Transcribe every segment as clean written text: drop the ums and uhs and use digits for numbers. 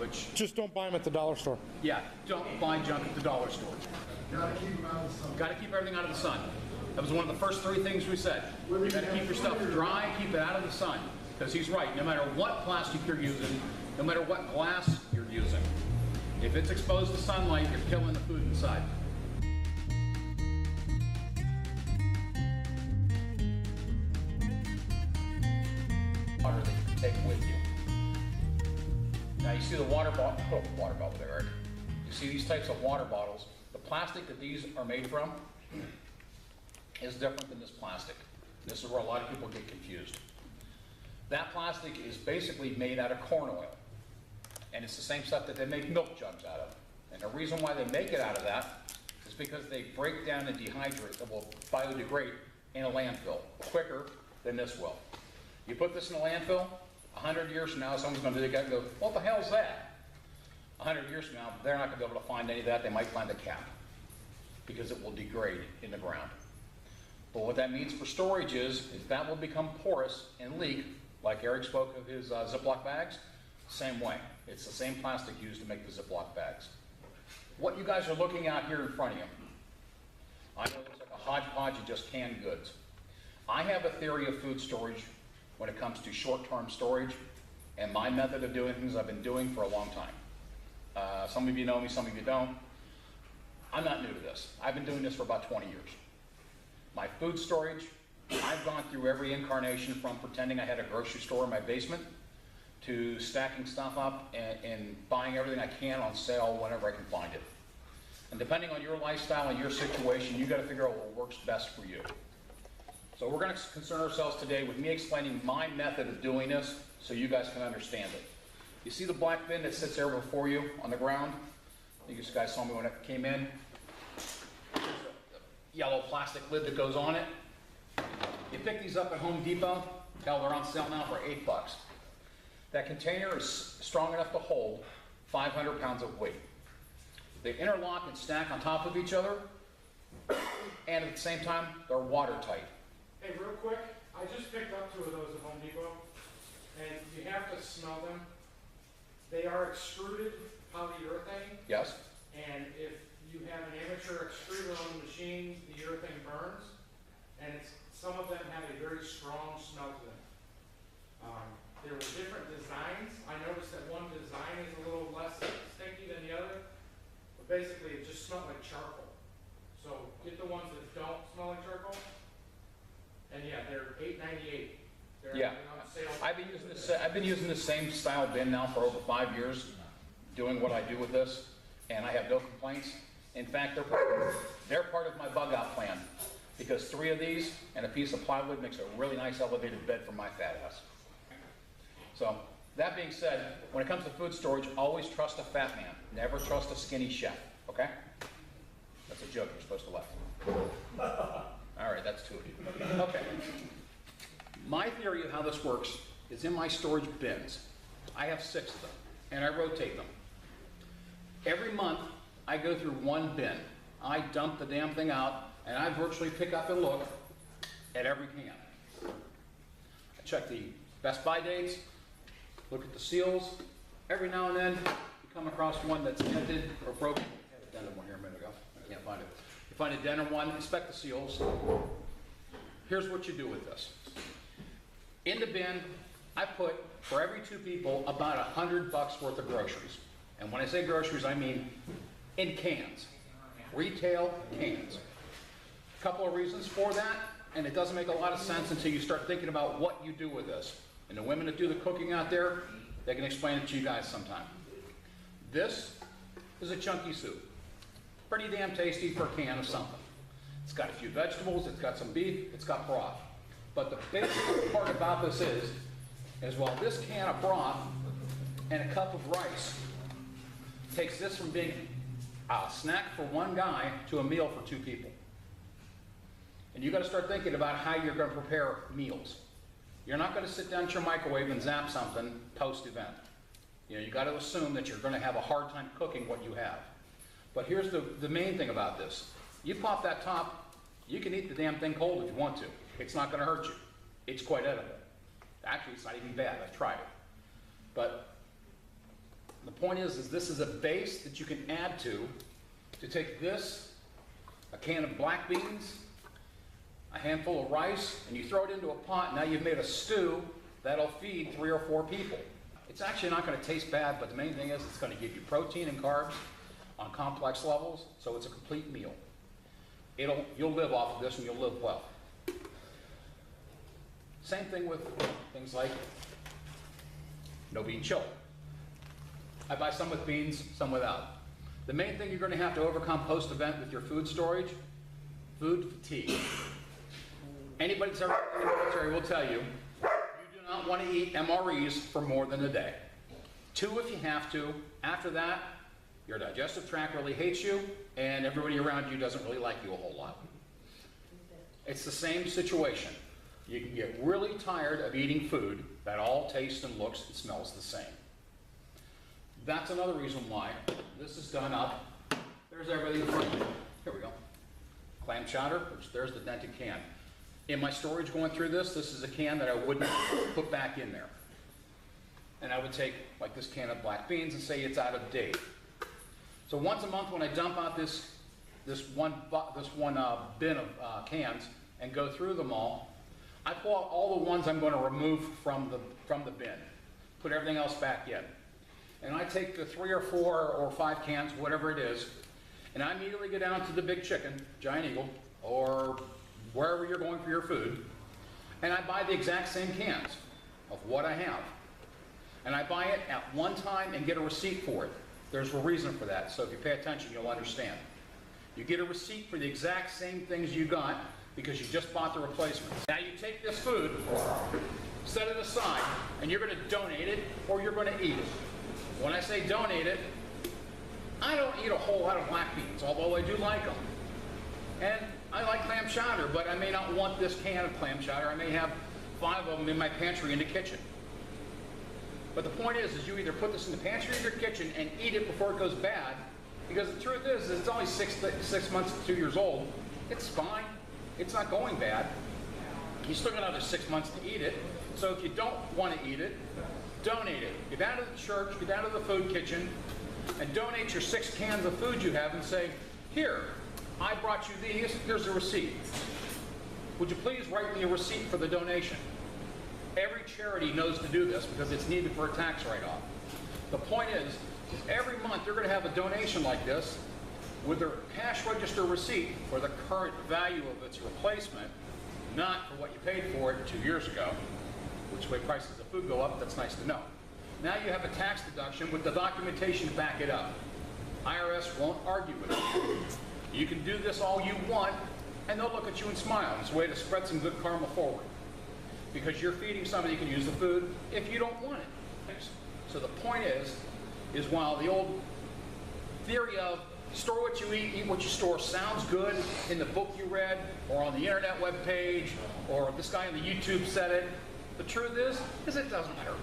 which, Just don't buy them at the dollar store. yeah, don't buy junk at the dollar store. Gotta keep them out of the sun. Got to keep everything out of the sun. That was one of the first 3 things we said. You got to keep your stuff dry, keep it out of the sun. Because he's right, no matter what plastic you're using, no matter what glass you're using, if it's exposed to sunlight, you're killing the food inside. Water that you can take with you. Now you see the water bottle there, Eric. You see these types of water bottles. The plastic that these are made from is different than this plastic. This is where a lot of people get confused. That plastic is basically made out of corn oil. And it's the same stuff that they make milk jugs out of. And the reason why they make it out of that is because they break down and dehydrate, that will biodegrade in a landfill quicker than this will. You put this in a landfill, 100 years from now, someone's going to dig out and go, what the hell is that? 100 years from now, they're not going to be able to find any of that. They might find the cap because it will degrade in the ground. But what that means for storage is that will become porous and leak, like Eric spoke of his Ziploc bags, same way. It's the same plastic used to make the Ziploc bags. What you guys are looking at here in front of you, I know it looks like a hodgepodge of just canned goods. I have a theory of food storage when it comes to short-term storage, and my method of doing things I've been doing for a long time. Some of you know me, some of you don't. I'm not new to this. I've been doing this for about 20 years. My food storage, I've gone through every incarnation from pretending I had a grocery store in my basement to stacking stuff up and buying everything I can on sale whenever I can find it. And depending on your lifestyle and your situation, you got to figure out what works best for you. So we're going to concern ourselves today with me explaining my method of doing this so you guys can understand it. You see the black bin that sits there before you on the ground? I think you guys saw me when it came in. There's a yellow plastic lid that goes on it. You pick these up at Home Depot. Hell, they're on sale now for $8. That container is strong enough to hold 500 pounds of weight. They interlock and stack on top of each other, and at the same time, they're watertight. Hey, real quick, I just picked up 2 of those at Home Depot, and you have to smell them. They are extruded polyurethane. Yes? And if you have an amateur extruder on the machine, the urethane burns, and some of them have a very strong smell to them. There were different designs. I noticed that one design is a little less sticky than the other, but basically it just smelled like charcoal. So get the ones that don't smell like charcoal, and yeah, they're $8.98. Yeah, I've been using the same style bin now for over 5 years, doing what I do with this, and I have no complaints. In fact, they're part of my bug out plan, because 3 of these and a piece of plywood makes a really nice elevated bed for my fat ass. So, that being said, when it comes to food storage, always trust a fat man. Never trust a skinny chef, okay? That's a joke, you're supposed to laugh. All right, that's 2 of you. Okay. My theory of how this works is in my storage bins. I have 6 of them, and I rotate them. Every month, I go through 1 bin. I dump the damn thing out, and I virtually pick up and look at every can. I check the Best Buy dates, look at the seals. Every now and then, you come across one that's dented or broken. I had a dented one here a minute ago. I can't find it. You find a dented one, inspect the seals. Here's what you do with this. In the bin, I put, for every 2 people, about $100 worth of groceries. And when I say groceries, I mean in cans. Retail cans. A couple of reasons for that, and it doesn't make a lot of sense until you start thinking about what you do with this. And the women that do the cooking out there, they can explain it to you guys sometime. This is a chunky soup. Pretty damn tasty for a can of something. It's got a few vegetables, it's got some beef, it's got broth. But the basic part about this is while this can of broth and a cup of rice takes this from being a snack for 1 guy to a meal for 2 people. And you got to start thinking about how you're going to prepare meals. You're not going to sit down at your microwave and zap something post-event. You know, you got to assume that you're going to have a hard time cooking what you have. But here's the main thing about this. You pop that top, you can eat the damn thing cold if you want to. It's not going to hurt you. It's quite edible. Actually, it's not even bad. I've tried it. But The point is this is a base that you can add to take this, a can of black beans, a handful of rice, and you throw it into a pot. Now you've made a stew that'll feed 3 or 4 people. It's actually not going to taste bad, but the main thing is it's going to give you protein and carbs on complex levels, so it's a complete meal. You'll live off of this and you'll live well. Same thing with things like no bean chili. I buy some with beans, some without. The main thing you're going to have to overcome post-event with your food storage, food fatigue. Anybody that's ever been in the military will tell you, you do not want to eat MREs for more than a day. 2 if you have to. After that, your digestive tract really hates you, and everybody around you doesn't really like you a whole lot. It's the same situation. You can get really tired of eating food that all tastes and looks and smells the same. That's another reason why this is done up. There's everything from, here we go. Clam chowder, there's the dented can. In my storage going through this is a can that I wouldn't put back in there. And I would take like this can of black beans and say it's out of date. So once a month when I dump out this one bin of cans and go through them all, I pull out all the ones I'm going to remove from the bin, put everything else back in. And I take the 3 or 4 or 5 cans, whatever it is, and I immediately go down to the Big Chicken, Giant Eagle, or wherever you're going for your food, and I buy the exact same cans of what I have. And I buy it at one time and get a receipt for it. There's a reason for that, so if you pay attention, you'll understand. You get a receipt for the exact same things you got because you just bought the replacements. Now you take this food, set it aside, and you're going to donate it or you're going to eat it. When I say donate it, I don't eat a whole lot of black beans, although I do like them. And I like clam chowder, but I may not want this can of clam chowder. I may have 5 of them in my pantry in the kitchen. But the point is you either put this in the pantry or your kitchen and eat it before it goes bad, because the truth is it's only 6 months to 2 years old. It's fine. It's not going bad. You still got another 6 months to eat it. So if you don't want to eat it, donate it. Get down to the church, get down to the food kitchen, and donate your 6 cans of food you have and say, here, I brought you these, here's a receipt. Would you please write me a receipt for the donation? Every charity knows to do this because it's needed for a tax write-off. The point is, every month you're going to have a donation like this with their cash register receipt for the current value of its replacement, not for what you paid for it 2 years ago, which way prices of food go up, that's nice to know. Now you have a tax deduction with the documentation to back it up. IRS won't argue with you. You can do this all you want, and they'll look at you and smile. It's a way to spread some good karma forward. Because you're feeding somebody who can use the food if you don't want it. So the point is while the old theory of store what you eat what you store sounds good in the book you read, or on the internet web page, or this guy on the YouTube said it, the truth is it doesn't matter.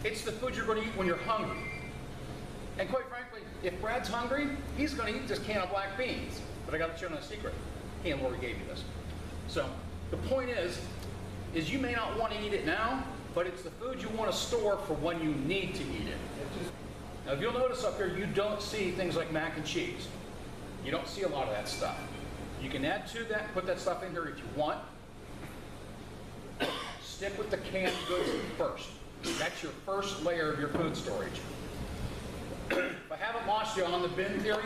It's the food you're going to eat when you're hungry. And quite frankly, if Brad's hungry, he's going to eat this can of black beans. But I got to tell you a secret. He and Lori gave me this. So the point is you may not want to eat it now, but it's the food you want to store for when you need to eat it. Now, if you'll notice up here, you don't see things like mac and cheese. You don't see a lot of that stuff. You can add to that and put that stuff in here if you want. Stick with the canned goods first. That's your first layer of your food storage. If I haven't lost you on the bin theory,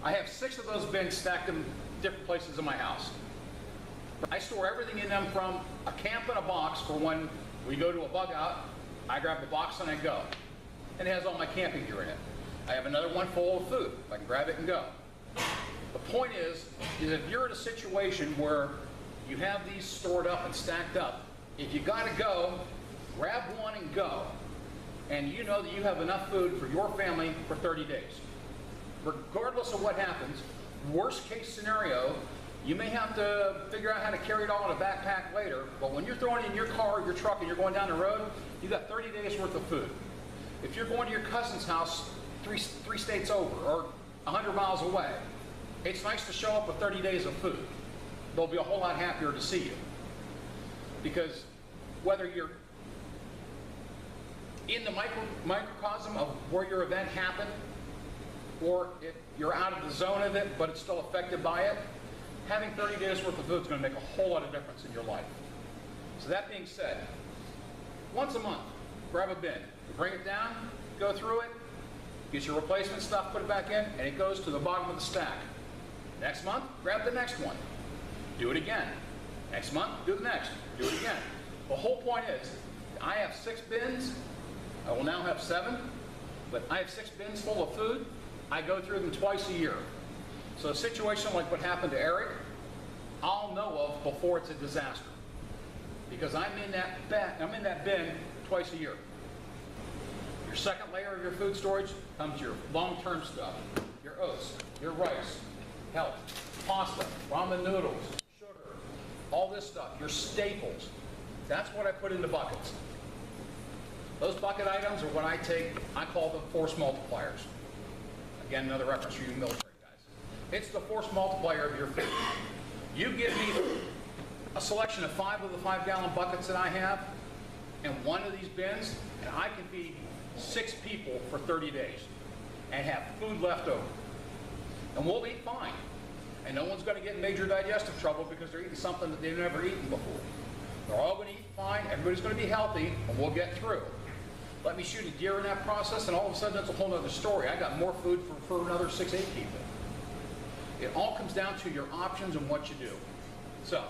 I have 6 of those bins stacked in different places in my house. I store everything in them from a camp in a box for when we go to a bug out. I grab the box and I go. And it has all my camping gear in it. I have another one full of food. I can grab it and go. The point is if you're in a situation where you have these stored up and stacked up, if you got to go, grab one and go. And you know that you have enough food for your family for 30 days. Regardless of what happens, worst case scenario, you may have to figure out how to carry it all in a backpack later, but when you're throwing it in your car or your truck and you're going down the road, you got 30 days worth of food. If you're going to your cousin's house three states over or 100 miles away, it's nice to show up with 30 days of food. They'll be a whole lot happier to see you. Because whether you're in the microcosm of where your event happened, or if you're out of the zone of it, but it's still affected by it, having 30 days worth of food is going to make a whole lot of difference in your life. So that being said, once a month, grab a bin, bring it down, go through it, get your replacement stuff, put it back in, and it goes to the bottom of the stack. Next month, grab the next one. Do it again. Next month, do the next. Do it again. The whole point is, I have 6 bins. I will now have 7, but I have 6 bins full of food. I go through them twice a year. So a situation like what happened to Eric, I'll know of before it's a disaster. Because I'm in that bin twice a year. Your second layer of your food storage comes your long-term stuff. Your oats, your rice, health, pasta, ramen noodles, sugar, all this stuff, your staples. That's what I put into buckets. Those bucket items are what I call them force multipliers. Again, another reference for you military guys. It's the force multiplier of your food. You give me a selection of 5 of the 5-gallon buckets that I have in one of these bins, and I can feed 6 people for 30 days and have food left over. And we'll eat fine. And no one's going to get in major digestive trouble because they're eating something that they've never eaten before. They're all going to eat fine, everybody's going to be healthy, and we'll get through. Let me shoot a deer in that process, and all of a sudden that's a whole other story. I got more food for another 6, 8 people. It all comes down to your options and what you do. So,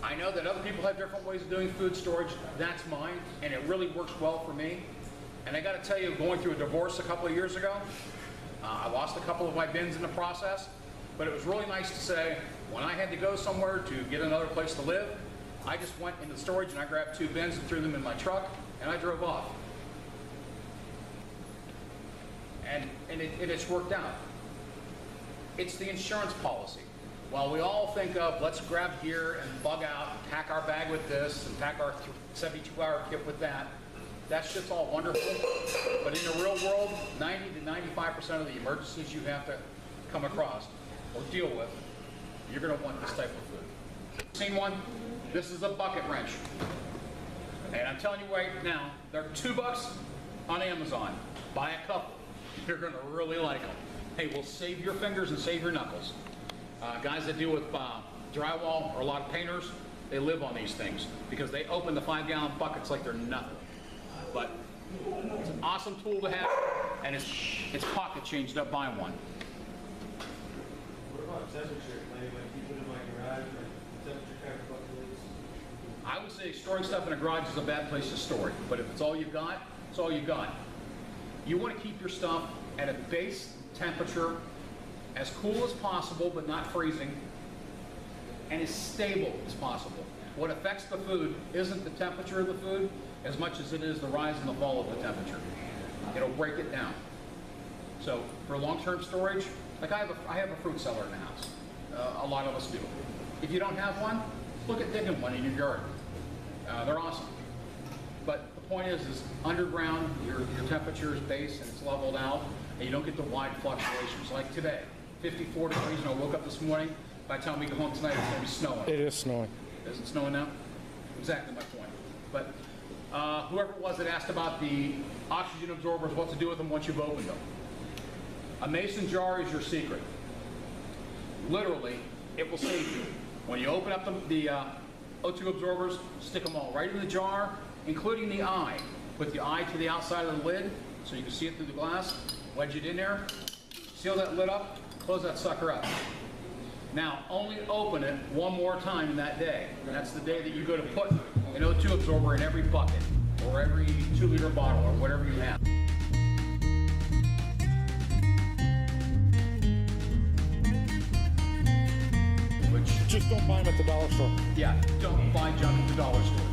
I know that other people have different ways of doing food storage. That's mine, and it really works well for me. And I got to tell you, going through a divorce a couple of years ago, I lost a couple of my bins in the process, but it was really nice to say, when I had to go somewhere to get another place to live, I just went into the storage and I grabbed 2 bins and threw them in my truck, and I drove off. And it's worked out. It's the insurance policy. While we all think of, let's grab gear and bug out, pack our bag with this, and pack our 72-hour kit with that, that shit's all wonderful. But in the real world, 90 to 95% of the emergencies you have to come across or deal with, you're going to want this type of food. Seen one? This is a bucket wrench. And I'm telling you right now, they're $2 on Amazon. Buy a couple. You're going to really like them. Hey, we'll save your fingers and save your knuckles. Guys that deal with drywall or a lot of painters, they live on these things because they open the 5-gallon buckets like they're nothing. But it's an awesome tool to have, and it's pocket changed up by one. What about temperature? Like keep it in my garage, like temperature kind of fluctuates? I would say storing stuff in a garage is a bad place to store it, but if it's all you've got, it's all you've got. You want to keep your stuff at a base temperature as cool as possible, but not freezing, and as stable as possible. What affects the food isn't the temperature of the food as much as it is the rise and the fall of the temperature. It'll break it down. So for long-term storage, like I have a fruit cellar in the house. A lot of us do. If you don't have one, look at digging one in your yard. They're awesome. But the point is underground, your temperature is base and it's leveled out, and you don't get the wide fluctuations. Like today, 54 degrees, and I woke up this morning. By the time we go home tonight, it's going to be snowing. It is snowing. Is it snowing now? Exactly my point. But whoever it was that asked about the oxygen absorbers, what to do with them once you've opened them. A mason jar is your secret. Literally, it will save you. When you open up the O2 absorbers, stick them all right in the jar, including the eye. Put the eye to the outside of the lid so you can see it through the glass. Wedge it in there, seal that lid up, close that sucker up. Now, only open it one more time that day. That's the day that you go to put an O2 absorber in every bucket or every 2-liter bottle or whatever you have. Just don't buy them at the dollar store. Yeah, don't buy junk at the dollar store.